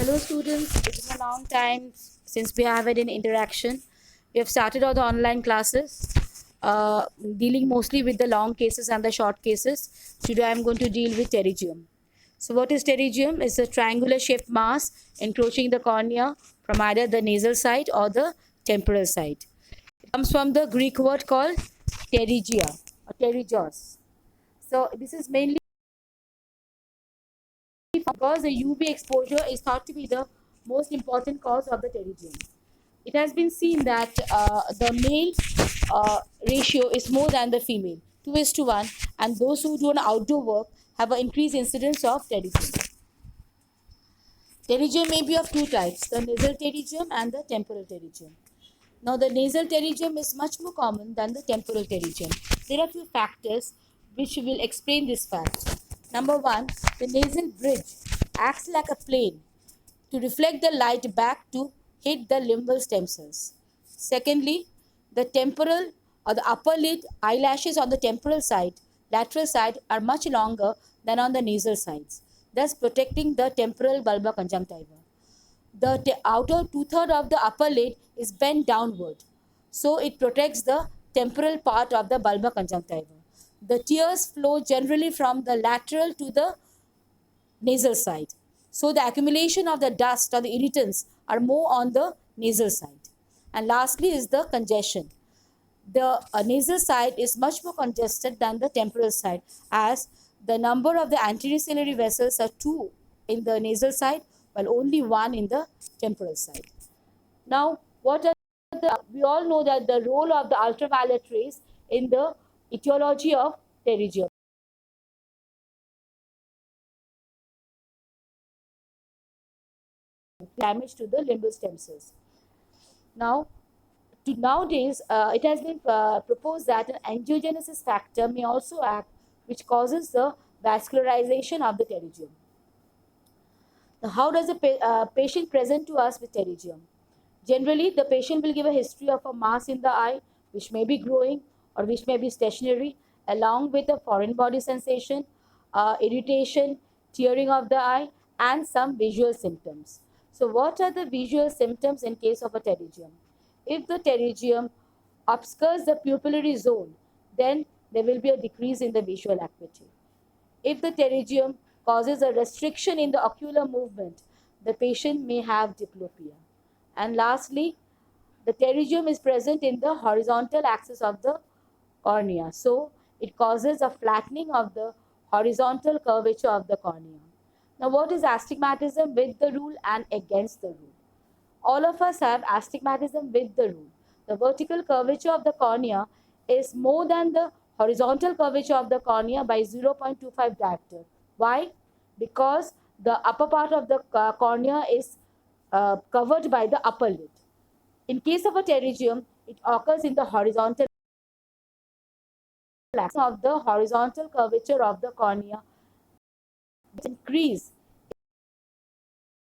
Hello students, it's been a long time since we have had an interaction. We have started all the online classes, dealing mostly with the long cases and the short cases. Today I am going to deal with pterygium. So what is pterygium? It's a triangular shaped mass encroaching the cornea from either the nasal side or the temporal side. It comes from the Greek word called pterygia or pterygios. So this is mainly because the UV exposure is thought to be the most important cause of the pterygium. It has been seen that the male ratio is more than the female, 2:1, and those who do an outdoor work have an increased incidence of pterygium. Pterygium may be of two types, the nasal pterygium and the temporal pterygium. Now, the nasal pterygium is much more common than the temporal pterygium. There are few factors which will explain this fact. Number one, the nasal bridge acts like a plane to reflect the light back to hit the limbal stem cells. Secondly, the temporal or the upper lid eyelashes on the temporal side, lateral side, are much longer than on the nasal sides, thus protecting the temporal bulbar conjunctiva. The outer two-thirds of the upper lid is bent downward, so it protects the temporal part of the bulbar conjunctiva. The tears flow generally from the lateral to the nasal side. So the accumulation of the dust or the irritants are more on the nasal side. And lastly is the congestion. The nasal side is much more congested than the temporal side, as the number of the anterior ciliary vessels are 2 in the nasal side while only 1 in the temporal side. Now, we all know that the role of the ultraviolet rays in the etiology of pterygium. Damage to the limbal stem cells. Now, nowadays, it has been proposed that an angiogenesis factor may also act, which causes the vascularization of the pterygium. Now, how does a patient present to us with pterygium? Generally, the patient will give a history of a mass in the eye, which may be growing or which may be stationary, along with a foreign body sensation, irritation, tearing of the eye, and some visual symptoms. So, what are the visual symptoms in case of a pterygium? If the pterygium obscures the pupillary zone, then there will be a decrease in the visual acuity. If the pterygium causes a restriction in the ocular movement, the patient may have diplopia. And lastly, the pterygium is present in the horizontal axis of the cornea. So, it causes a flattening of the horizontal curvature of the cornea. Now, what is astigmatism with the rule and against the rule? All of us have astigmatism with the rule. The vertical curvature of the cornea is more than the horizontal curvature of the cornea by 0.25 diopter. Why? Because the upper part of the cornea is covered by the upper lid. In case of a pterygium, it occurs in the horizontal axis of the horizontal curvature of the cornea. Increase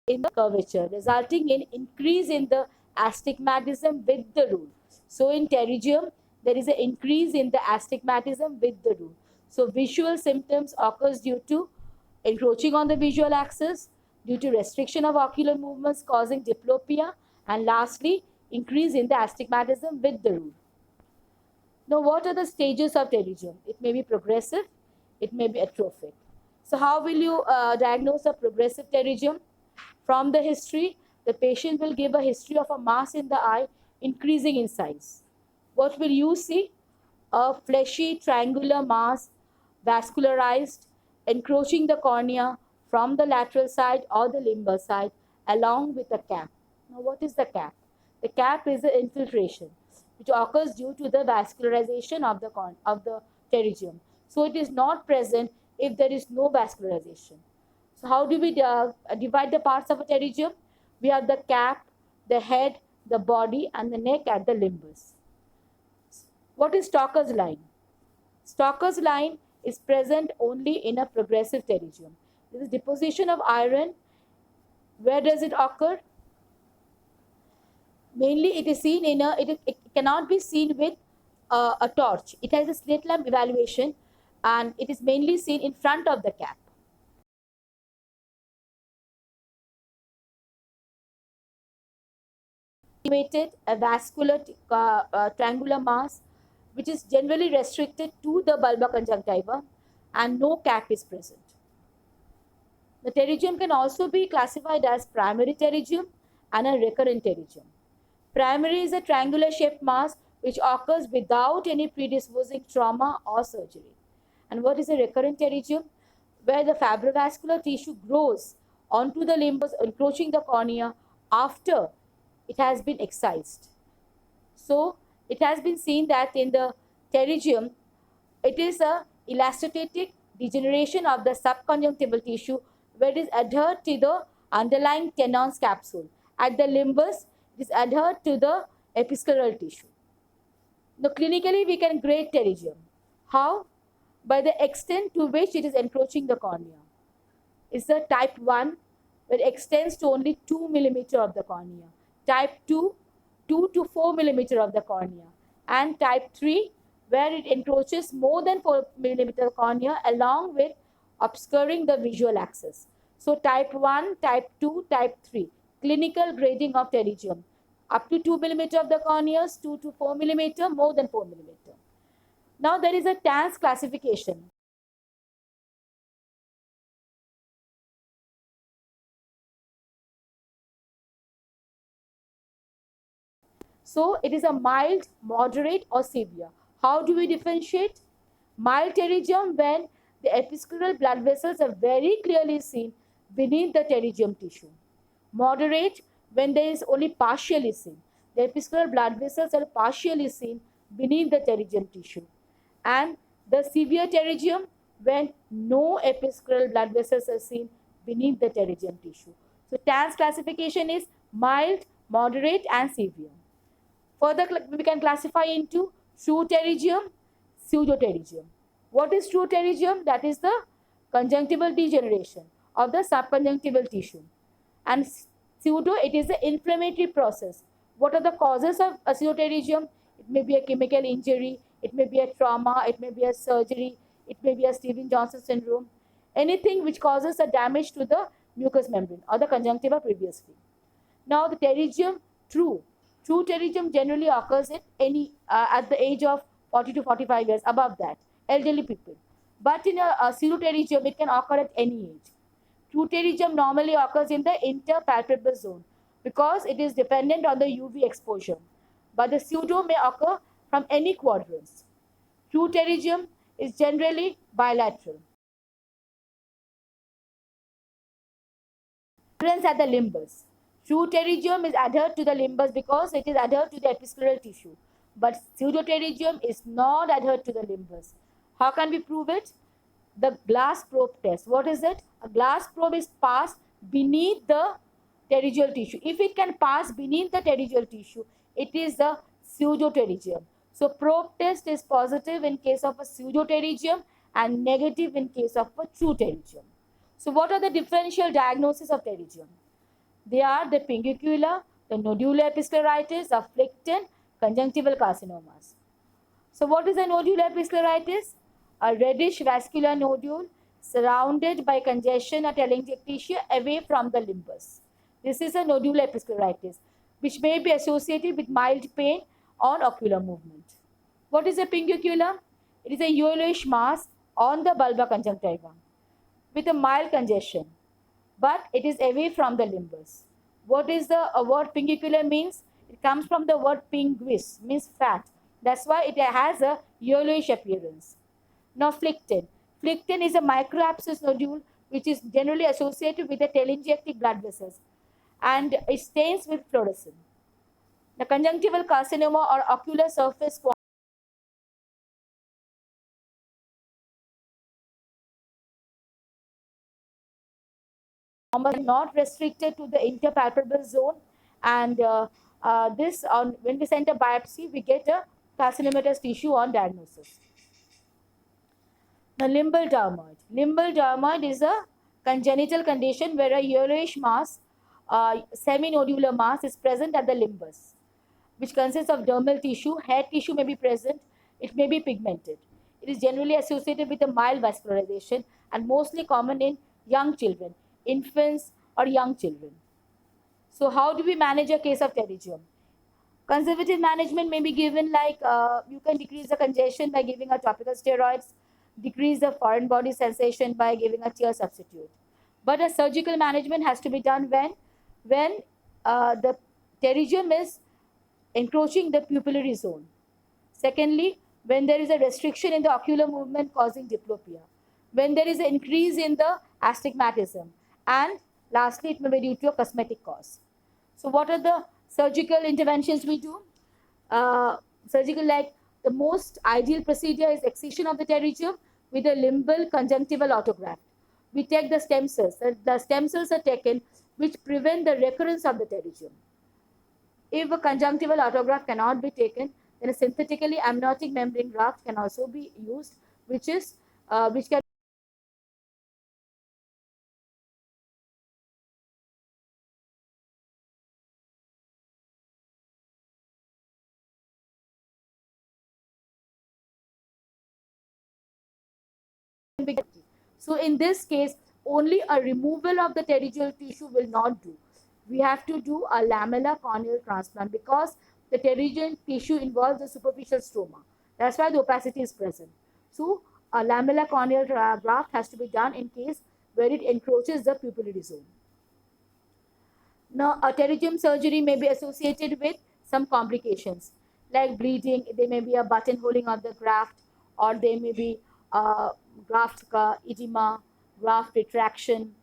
in the curvature, resulting in increase in the astigmatism with the rule. So in pterygium, there is an increase in the astigmatism with the rule. So visual symptoms occurs due to encroaching on the visual axis, due to restriction of ocular movements causing diplopia, and lastly, increase in the astigmatism with the rule. Now, what are the stages of pterygium? It may be progressive, it may be atrophic. So how will you diagnose a progressive pterygium? From the history, the patient will give a history of a mass in the eye increasing in size. What will you see? A fleshy triangular mass, vascularized, encroaching the cornea from the lateral side or the limbal side, along with a cap. Now, what is the cap? The cap is the infiltration, which occurs due to the vascularization of the pterygium. So, it is not present if there is no vascularization. So, how do we divide the parts of a pterygium? We have the cap, the head, the body, and the neck at the limbus. What is Stocker's line? Stocker's line is present only in a progressive pterygium. This is deposition of iron. Where does it occur? Mainly, it is seen in it cannot be seen with a torch. It has a slit lamp evaluation, and it is mainly seen in front of the cap. a vascular triangular mass, which is generally restricted to the bulbar conjunctiva, and no cap is present. The pterygium can also be classified as primary pterygium and a recurrent pterygium. Primary is a triangular shaped mass which occurs without any predisposing trauma or surgery. And what is a recurrent pterygium? Where the fibrovascular tissue grows onto the limbus, encroaching the cornea after it has been excised. So it has been seen that in the pterygium, it is a elastostatic degeneration of the subconjunctival tissue where it is adhered to the underlying Tennant's capsule. At the limbus, it is adhered to the episcleral tissue. Now, clinically, we can grade pterygium. How? By the extent to which it is encroaching the cornea. It's the type 1, where it extends to only 2 millimeter of the cornea. Type 2, 2 to 4 millimeter of the cornea. And type 3, where it encroaches more than 4 millimeter cornea along with obscuring the visual axis. So type 1, type 2, type 3. Clinical grading of pterygium. Up to 2 millimeter of the corneas, 2 to 4 millimeter, more than 4 millimeter. Now there is a TANS classification. So it is a mild, moderate, or severe. How do we differentiate? Mild pterygium when the episcleral blood vessels are very clearly seen beneath the pterygium tissue. Moderate when there is only partially seen. The episcleral blood vessels are partially seen beneath the pterygium tissue. And the severe pterygium when no episcleral blood vessels are seen beneath the pterygium tissue. So TANS classification is mild, moderate, and severe. Further, we can classify into true pterygium, pseudopterygium. What is true pterygium? That is the conjunctival degeneration of the subconjunctival tissue. And pseudo, it is the inflammatory process. What are the causes of a pseudopterygium? It may be a chemical injury, it may be a trauma, it may be a surgery, it may be a Stevens-Johnson syndrome. Anything which causes a damage to the mucous membrane or the conjunctiva previously. Now the pterygium, true. True pterygium generally occurs at the age of 40 to 45 years, above that, elderly people. But in a pseudopterygium, it can occur at any age. True pterygium normally occurs in the interpalpebral zone because it is dependent on the UV exposure. But the pseudo may occur from any quadrants. True pterygium is generally bilateral. Appearance at the limbus. True pterygium is adhered to the limbus because it is adhered to the episcleral tissue. But pseudopterygium is not adhered to the limbus. How can we prove it? The glass probe test. What is it? A glass probe is passed beneath the pterygial tissue. If it can pass beneath the pterygial tissue, it is the pseudopterygium. So probe test is positive in case of a pseudopterygium and negative in case of a true pterygium. So what are the differential diagnoses of pterygium? They are the pinguicula, the nodular episcleritis, afflicted conjunctival carcinomas. So what is a nodular episcleritis? A reddish vascular nodule surrounded by congestion at telangiectasia away from the limbus. This is a nodular episcleritis, which may be associated with mild pain on ocular movement. What is a pinguicula? It is a yellowish mass on the bulbar conjunctiva with a mild congestion, but it is away from the limbus. What is the word pinguicula means? It comes from the word pinguis, means fat. That's why it has a yellowish appearance. Now, flictin. Flictin is a microabscess nodule which is generally associated with the telangiectic blood vessels and it stains with fluorescence. The conjunctival carcinoma or ocular surface not restricted to the interpalpebral zone, and this on when we send a biopsy, we get a carcinomatous tissue on diagnosis. Now, limbal dermoid. Limbal dermoid is a congenital condition where a yellowish mass, seminodular mass, is present at the limbus, which consists of dermal tissue. Hair tissue may be present. It may be pigmented. It is generally associated with a mild vascularization and mostly common in young children, infants, or young children. So, how do we manage a case of pterygium? Conservative management may be given like you can decrease the congestion by giving a topical steroids, decrease the foreign body sensation by giving a tear substitute. But a surgical management has to be done when the pterygium is encroaching the pupillary zone. Secondly, when there is a restriction in the ocular movement causing diplopia, when there is an increase in the astigmatism, and lastly, it may be due to a cosmetic cause. So, what are the surgical interventions we do? Surgical, like the most ideal procedure is excision of the pterygium with a limbal conjunctival autograft. We take the stem cells. The stem cells are taken which prevent the recurrence of the pterygium. If a conjunctival autograft cannot be taken, then a synthetically amniotic membrane graft can also be used, which can be. So in this case, only a removal of the pterygial tissue will not do. We have to do a lamellar corneal transplant because the pterygial tissue involves the superficial stroma. That's why the opacity is present. So a lamellar corneal graft has to be done in case where it encroaches the pupillary zone. Now, a pterygium surgery may be associated with some complications like bleeding. There may be a buttonholing of the graft, or there may be graft edema, graft retraction.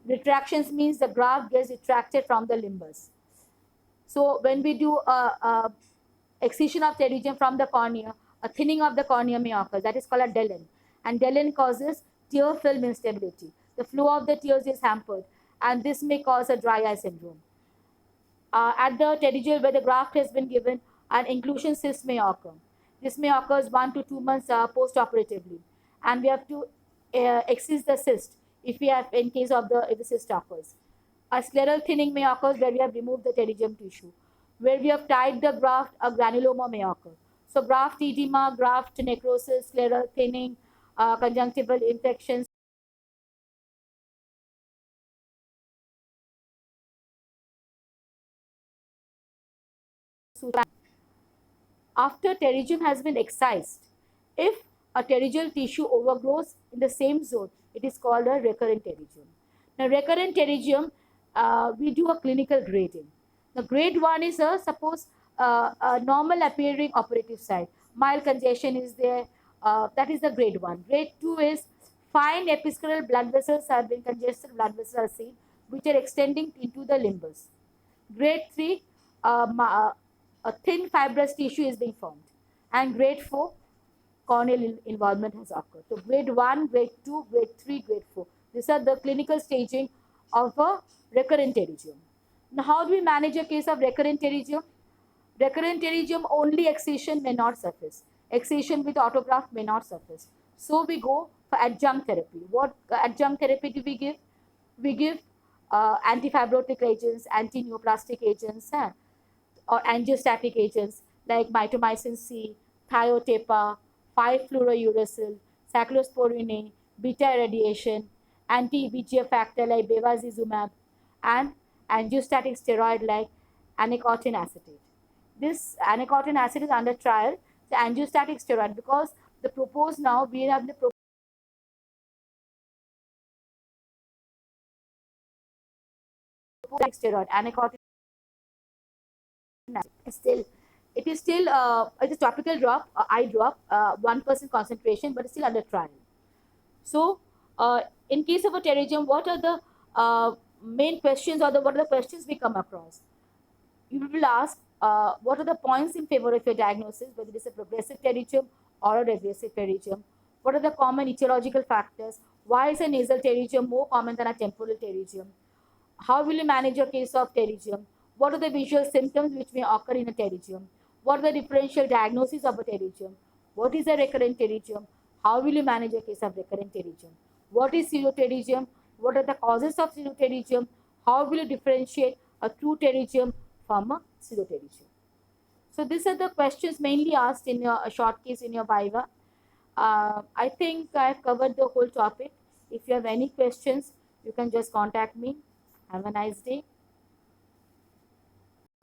Retractions means the graft gets retracted from the limbus. So, when we do a excision of pterygium from the cornea, a thinning of the cornea may occur. That is called a Dellen. And Dellen causes tear film instability. The flow of the tears is hampered, and this may cause a dry eye syndrome. At the pterygium where the graft has been given, an inclusion cyst may occur. This may occur 1 to 2 months post-operatively, and we have to excise the cyst if we have in case of the if the cyst occurs. A scleral thinning may occur where we have removed the pterygium tissue. Where we have tied the graft, a granuloma may occur. So graft edema, graft necrosis, scleral thinning, conjunctival infections. After pterygium has been excised, if a pterygial tissue overgrows in the same zone, it is called a recurrent pterygium. Now, recurrent pterygium, we do a clinical grading. The grade 1 is suppose a normal appearing operative site. Mild congestion is there. That is the grade 1. Grade 2 is fine episcleral blood vessels have been congested, blood vessels are seen, which are extending into the limbus. Grade 3, a thin fibrous tissue is being formed. And grade 4, corneal involvement has occurred. So grade 1, grade 2, grade 3, grade 4. These are the clinical staging of a recurrent pterygium. Now, how do we manage a case of recurrent pterygium? Recurrent pterygium only excision may not suffice. Excision with autograft may not suffice. So we go for adjunct therapy. What adjunct therapy do we give? We give antifibrotic agents, anti-neoplastic agents, or angiostatic agents like mitomycin C, thiotepa, 5-fluorouracil, cyclosporine A, beta irradiation, anti-VEGF factor like bevacizumab, and angiostatic steroid like anacotin acetate. This anacotin acid is under trial, the angiostatic steroid, because the proposed now we have the proposed steroid, anacotin still it is still it is topical drop, eye drop, 1% concentration, but it's still under trial. So in case of a pterygium, what are the main questions, or what are the questions we come across? You will ask what are the points in favor of your diagnosis, whether it is a progressive pterygium or a regressive pterygium. What are the common etiological factors? Why is a nasal pterygium more common than a temporal pterygium? How will you manage a case of pterygium? What are the visual symptoms which may occur in a pterygium? What are the differential diagnoses of a pterygium? What is a recurrent pterygium? How will you manage a case of recurrent pterygium? What is pseudopterygium? What are the causes of pseudopterygium? How will you differentiate a true pterygium from a pseudopterygium? So these are the questions mainly asked in a short case in your Viva. I think I've covered the whole topic. If you have any questions, you can just contact me. Have a nice day.